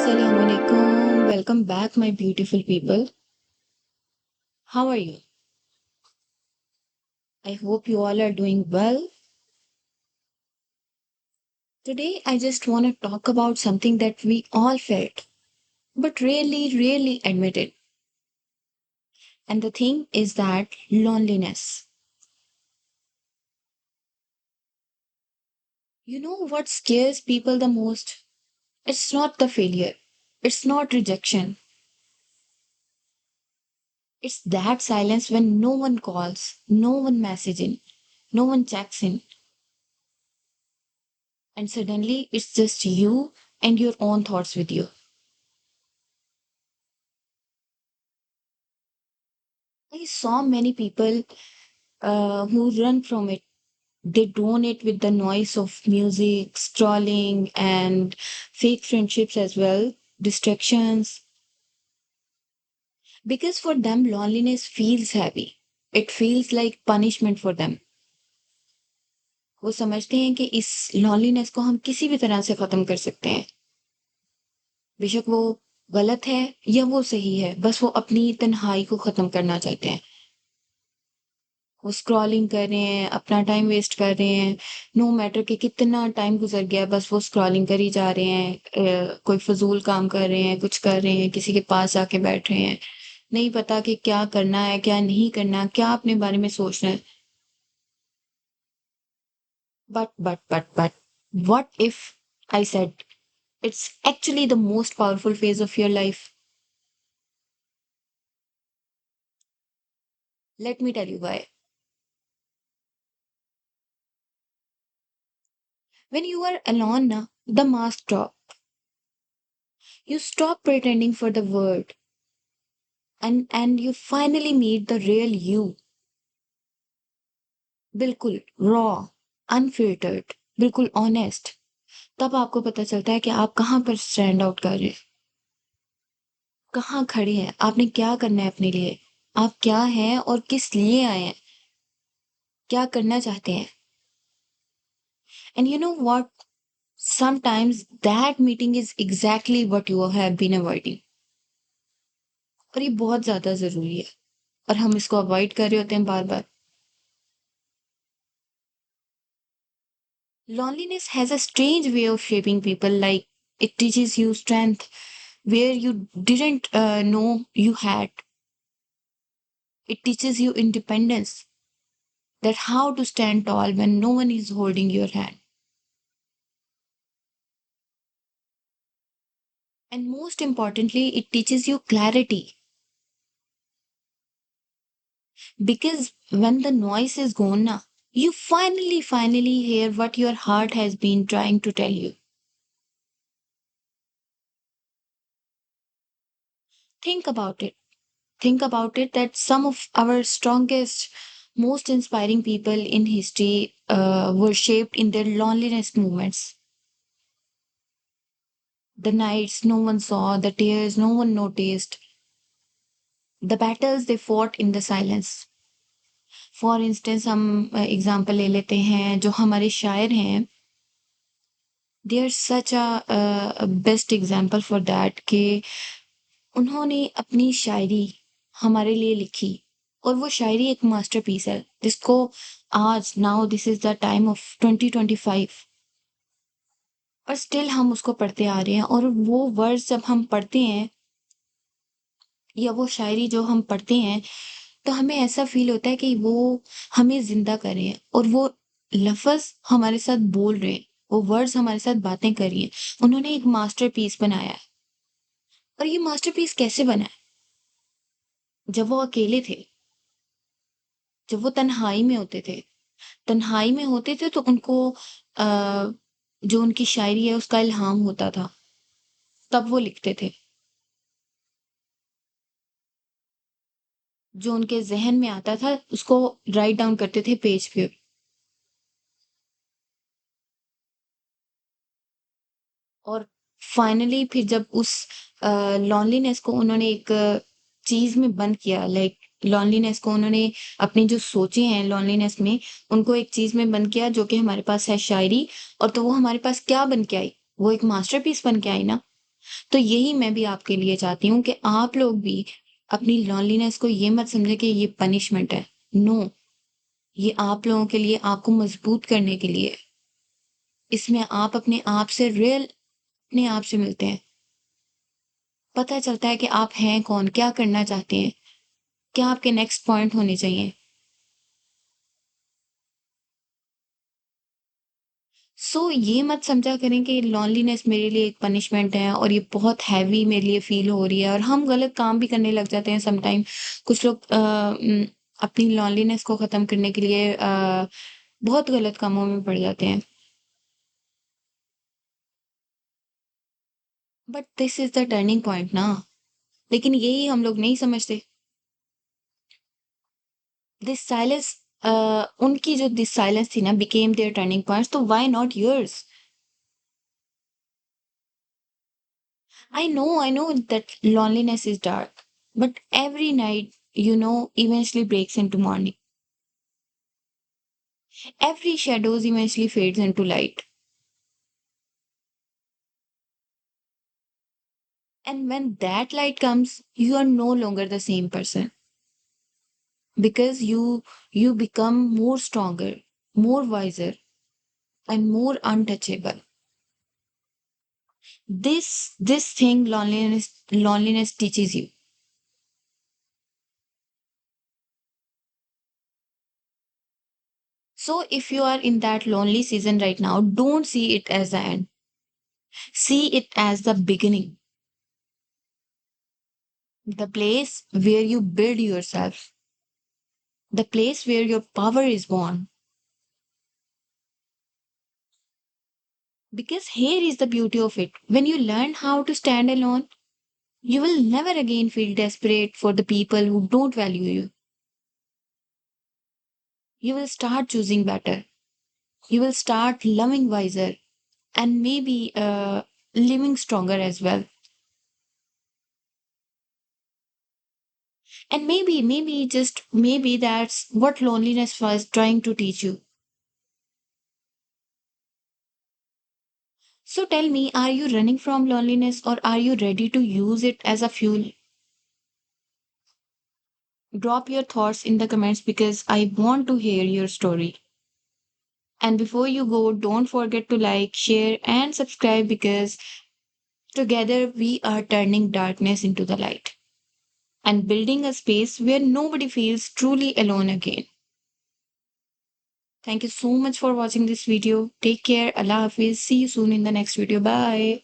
Assalamualaikum. Welcome back, my beautiful people. How are you? I hope you all are doing well. Today, I just want to talk about something that we all felt, but rarely admit it. And the thing is that loneliness. You know what scares people the most? It's not the failure, it's not rejection, it's that silence when no one calls, no one messages, no one checks in, and suddenly it's just you and your own thoughts with you. I saw many people who run from it. They drone it with the noise of music, scrolling, and fake friendships as well, distractions. Because for them, loneliness feels heavy. It feels like punishment for them. वो समझते हैं कि इस loneliness को हम किसी भी तरह से खत्म कर सकते हैं बेशक वो गलत है या वो सही है बस वो अपनी तन्हाई को खत्म करना चाहते हैं वो स्क्रॉलिंग कर रहे हैं, अपना टाइम वेस्ट कर रहे हैं, नो मैटर कि कितना टाइम गुज़र गया, बस वो स्क्रॉलिंग कर ही जा रहे हैं। कोई फ़िज़ूल काम कर रहे हैं, कुछ कर रहे हैं, किसी के पास आके बैठ रहे हैं। नहीं पता कि क्या करना है, क्या नहीं करना, क्या अपने बारे में सोचना है। But, what if I said it's actually the most powerful phase of your life? Let me tell you why. When you are alone, na, the mask drop. You stop pretending for the world and you finally meet the real you. बिल्कुल raw, unfiltered, बिल्कुल honest. तब आपको पता चलता है कि आप कहाँ पर स्टैंड आउट कर रहे हैं, कहाँ खड़े हैं, आपने क्या करना है अपने लिए, आप क्या हैं और किस लिए आए हैं, क्या करना चाहते हैं। And you know what, sometimes that meeting is exactly what you have been avoiding. और ये बहुत ज्यादा जरूरी है और हम इसको अवॉइड कर रहे होते हैं बार बार। Loneliness has a strange way of shaping people, like it teaches you strength where you didn't know you had. It teaches you independence, that how to stand tall when no one is holding your hand. And most importantly, it teaches you clarity. Because when the noise is gone, na, you finally hear what your heart has been trying to tell you. Think about it. Think about it that some of our strongest, most inspiring people in history were shaped in their loneliness moments. The nights no one saw, the tears no one noticed, the battles they fought in the silence. For instance हम example ले लेते हैं जो हमारे शायर हैं, they are such a best example for that कि उन्होंने अपनी शायरी हमारे लिए लिखी और वो शायरी एक मास्टरपीस है जिसको आज now this is the time of 2025 और स्टिल हम उसको पढ़ते आ रहे हैं और वो वर्ड्स जब हम पढ़ते हैं या वो शायरी जो हम पढ़ते हैं तो हमें ऐसा फील होता है कि वो हमें जिंदा कर रहे हैं और वो लफ्ज हमारे साथ बोल रहे हैं, वो वर्ड्स हमारे साथ बातें कर रही हैं। उन्होंने एक मास्टरपीस बनाया है और ये मास्टरपीस कैसे बना है? जब वो अकेले थे, जब वो तन्हाई में होते थे, तन्हाई में होते थे तो उनको जो उनकी शायरी है उसका इल्हाम होता था, तब वो लिखते थे। जो उनके ज़हन में आता था उसको राइट डाउन करते थे पेज पे। और फाइनली फिर जब उस लॉनलीनेस को उन्होंने एक चीज़ में बंद किया, लाइक लॉनलीनेस को उन्होंने अपनी जो सोचें हैं लॉनलीनेस में, उनको एक चीज़ में बंद किया जो कि हमारे पास है शायरी। और तो वो हमारे पास क्या बन के आई? वो एक मास्टरपीस बन के आई ना। तो यही मैं भी आपके लिए चाहती हूँ कि आप लोग भी अपनी लॉनलीनेस को ये मत समझें कि ये पनिशमेंट है। नो, ये आप लोगों के लिए, आपको मजबूत करने के लिए है। इसमें आप अपने आप से रियल अपने आप से मिलते हैं। पता चलता है कि आप हैं कौन, क्या करना चाहते हैं, क्या आपके नेक्स्ट पॉइंट होने चाहिए। ये मत समझा करें कि लॉनलीनेस मेरे लिए एक पनिशमेंट है और ये बहुत हैवी मेरे लिए फील हो रही है और हम गलत काम भी करने लग जाते हैं समटाइम। कुछ लोग अपनी लॉनलीनेस को खत्म करने के लिए बहुत गलत कामों में पड़ जाते हैं। But this is the turning point ना। लेकिन यही हम लोग नहीं समझते। दिस साइलेंस उनकी जो दिस साइलेंस थी ना बिकेम देयर टर्निंग पॉइंट्स, तो why not yours? I know that loneliness is dark, but every night, eventually breaks into morning. Every shadows eventually fades into light. And when that light comes, you are no longer the same person because you become more stronger, more wiser, and more untouchable. This thing loneliness teaches you. So if you are in that lonely season right now, don't see it as the end. See it as the beginning. The place where you build yourself, the place where your power is born. Because here is the beauty of it. When you learn how to stand alone, you will never again feel desperate for the people who don't value you. You will start choosing better. You will start loving wiser and maybe living stronger as well. And maybe, just maybe that's what loneliness was trying to teach you. So tell me, are you running from loneliness or are you ready to use it as a fuel? Drop your thoughts in the comments because I want to hear your story. And before you go, don't forget to like, share, and subscribe because together we are turning darkness into the light and building a space where nobody feels truly alone again. Thank you so much for watching this video. Take care. Allah Hafiz. See you soon in the next video. Bye.